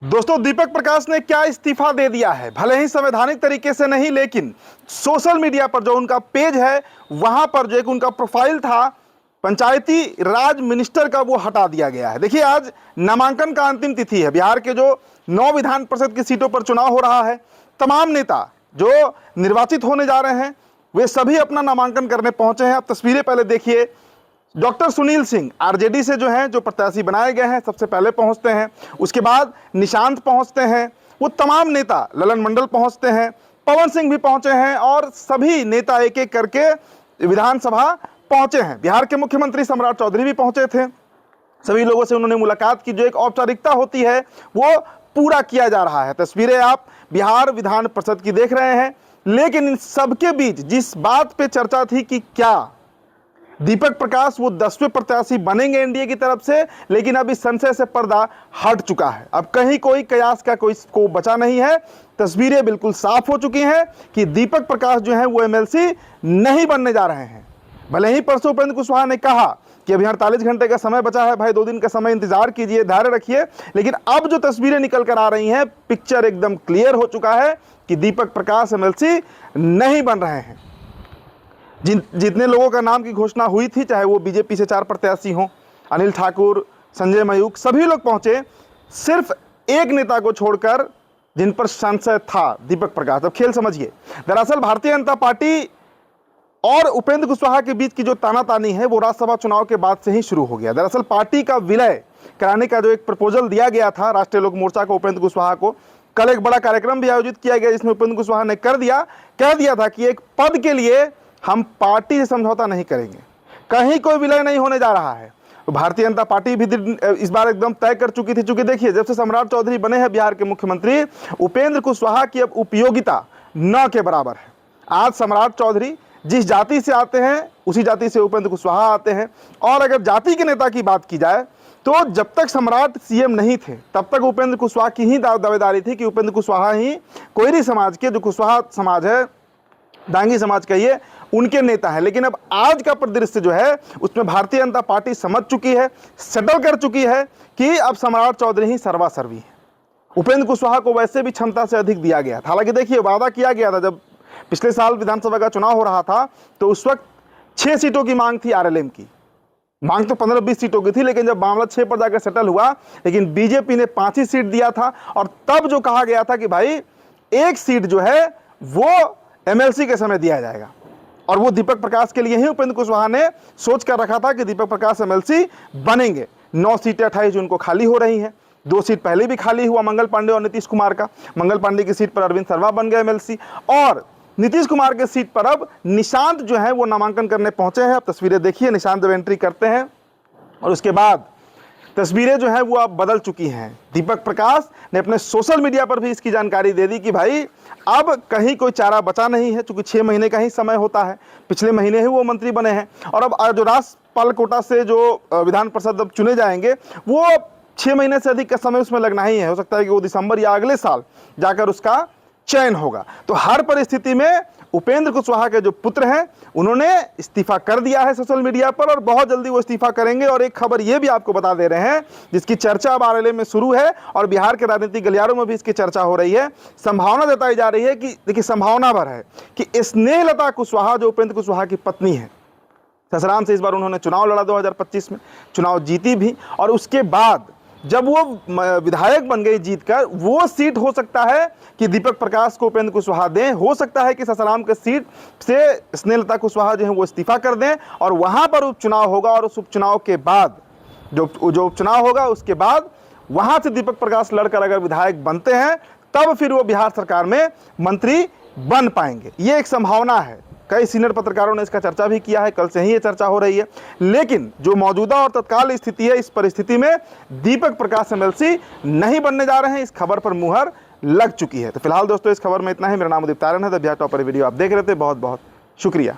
दोस्तों, दीपक प्रकाश ने क्या इस्तीफा दे दिया है। भले ही संवैधानिक तरीके से नहीं, लेकिन सोशल मीडिया पर जो उनका पेज है वहां पर जो एक उनका प्रोफाइल था पंचायती राज मिनिस्टर का, वो हटा दिया गया है। देखिए, आज नामांकन का अंतिम तिथि है। बिहार के जो 9 विधान परिषद की सीटों पर चुनाव हो रहा है, तमाम नेता जो निर्वाचित होने जा रहे हैं वे सभी अपना नामांकन करने पहुंचे हैं। आप तस्वीरें पहले देखिए। डॉक्टर सुनील सिंह आरजेडी से जो हैं, जो प्रत्याशी बनाए गए हैं, सबसे पहले पहुंचते हैं। उसके बाद निशांत पहुंचते हैं। वो तमाम नेता, ललन मंडल पहुंचते हैं, पवन सिंह भी पहुंचे हैं और सभी नेता एक एक करके विधानसभा पहुंचे हैं। बिहार के मुख्यमंत्री सम्राट चौधरी भी पहुंचे थे। सभी लोगों से उन्होंने मुलाकात की। जो एक औपचारिकता होती है वो पूरा किया जा रहा है। तस्वीरें आप बिहार विधान परिषद की देख रहे हैं। लेकिन इन सबके बीच जिस बात पे चर्चा थी कि क्या दीपक प्रकाश वो 10वें प्रत्याशी बनेंगे एनडीए की तरफ से, लेकिन अब इस संशय से पर्दा हट चुका है। अब कहीं कोई कयास का कोई स्कोप बचा नहीं है। तस्वीरें बिल्कुल साफ हो चुकी हैं कि दीपक प्रकाश जो है वो एमएलसी नहीं बनने जा रहे हैं। भले ही परसों उपेंद्र कुशवाहा ने कहा कि अभी 48 घंटे का समय बचा है, भाई 2 दिन का समय इंतजार कीजिए, धैर्य रखिए, लेकिन अब जो तस्वीरें निकल कर आ रही हैं, पिक्चर एकदम क्लियर हो चुका है कि दीपक प्रकाश एमएलसी नहीं बन रहे हैं। जितने लोगों का नाम की घोषणा हुई थी, चाहे वो बीजेपी से 4 प्रत्याशी हों, अनिल ठाकुर, संजय मयूख, सभी लोग पहुंचे, सिर्फ एक नेता को छोड़कर जिन पर संशय था, दीपक प्रकाश। अब खेल समझिए। दरअसल भारतीय जनता पार्टी और उपेंद्र कुशवाहा के बीच की जो तानातानी है वो राज्यसभा चुनाव के बाद से ही शुरू हो गया। दरअसल पार्टी का विलय कराने का जो एक प्रपोजल दिया गया था राष्ट्रीय लोक मोर्चा को, उपेंद्र कुशवाहा को, कल एक बड़ा कार्यक्रम भी आयोजित किया गया जिसमें उपेंद्र कुशवाहा ने कह दिया था कि एक पद के लिए हम पार्टी से समझौता नहीं करेंगे, कहीं कोई विलय नहीं होने जा रहा है। तो भारतीय जनता पार्टी भी इस बार एकदम तय कर चुकी थी। चूंकि देखिए, जब से सम्राट चौधरी बने हैं बिहार के मुख्यमंत्री, उपेंद्र कुशवाहा की अब उपयोगिता न के बराबर है। आज सम्राट चौधरी जिस जाति से आते हैं उसी जाति से उपेंद्र कुशवाहा आते हैं। और अगर जाति के नेता की बात की जाए तो जब तक सम्राट सीएम नहीं थे तब तक उपेंद्र कुशवाहा की ही दावेदारी थी कि उपेंद्र कुशवाहा ही कोयरी समाज के, जो कुशवाहा समाज है, डांगी समाज कहिए, उनके नेता है। लेकिन अब आज का परिदृश्य जो है उसमें भारतीय जनता पार्टी समझ चुकी है, सेटल कर चुकी है कि अब सम्राट चौधरी ही सर्वासर्वी है। उपेंद्र कुशवाहा को वैसे भी क्षमता से अधिक दिया गया था। हालांकि देखिए, वादा किया गया था, जब पिछले साल विधानसभा का चुनाव हो रहा था तो उस वक्त 6 सीटों की मांग थी आरएलएम की। मांग तो 15-20 सीटों की थी, लेकिन जब मामला 6 पर जाकर सेटल हुआ, लेकिन बीजेपी ने 5 ही सीट दिया था। और तब जो कहा गया था कि भाई 1 सीट जो है वो एमएलसी के समय दिया जाएगा, और वो दीपक प्रकाश के लिए ही उपेंद्र कुशवाहा ने सोच कर रखा था कि दीपक प्रकाश एमएलसी बनेंगे। 9 सीटें 28 जून को खाली हो रही हैं। 2 सीट पहले भी खाली हुआ मंगल पांडे और नीतीश कुमार का। मंगल पांडे की सीट पर अरविंद सर्मा बन गए एमएलसी, और नीतीश कुमार के सीट पर अब निशांत जो है वो नामांकन करने पहुंचे हैं। अब तस्वीरें देखिए, निशांत जब एंट्री करते हैं और उसके बाद तस्वीरें जो है वो अब बदल चुकी हैं। दीपक प्रकाश ने अपने सोशल मीडिया पर भी इसकी जानकारी दे दी कि भाई अब कहीं कोई चारा बचा नहीं है, क्योंकि 6 महीने का ही समय होता है। पिछले महीने ही वो मंत्री बने हैं, और अब जो राज्यपाल कोटा से जो विधान परिषद अब चुने जाएंगे वो 6 महीने से अधिक का समय उसमें लगना ही है। हो सकता है कि वो दिसंबर या अगले साल जाकर उसका चयन होगा। तो हर परिस्थिति में उपेंद्र कुशवाहा के जो पुत्र हैं उन्होंने इस्तीफा कर दिया है सोशल मीडिया पर, और बहुत जल्दी वो इस्तीफा करेंगे। और एक खबर ये भी आपको बता दे रहे हैं जिसकी चर्चा अब आरएलए में शुरू है और बिहार के राजनीतिक गलियारों में भी इसकी चर्चा हो रही है। संभावना जताई जा रही है कि देखिए, संभावना भर है कि स्नेहलता कुशवाहा जो उपेंद्र कुशवाहा की पत्नी है, ससुराल से इस बार उन्होंने चुनाव लड़ा 2025 में, चुनाव जीती भी, और उसके बाद जब वो विधायक बन गई जीतकर, वो सीट हो सकता है कि दीपक प्रकाश को उपेंद्र कुशवाहा दें। हो सकता है कि ससाराम के सीट से स्नेहलता कुशवाहा जो है वो इस्तीफा कर दें और वहां पर उपचुनाव होगा, और उस उपचुनाव के बाद जो उपचुनाव होगा उसके बाद वहां से दीपक प्रकाश लड़कर अगर विधायक बनते हैं तब फिर वो बिहार सरकार में मंत्री बन पाएंगे। ये एक संभावना है। कई सीनियर पत्रकारों ने इसका चर्चा भी किया है, कल से ही ये चर्चा हो रही है। लेकिन जो मौजूदा और तत्काल स्थिति है, इस परिस्थिति में दीपक प्रकाश एमएलसी नहीं बनने जा रहे हैं। इस खबर पर मुहर लग चुकी है। तो फिलहाल दोस्तों, इस खबर में इतना ही। मेरा नाम उदित तारण है। द बिहार टॉपर वीडियो आप देख रहे थे। बहुत बहुत शुक्रिया।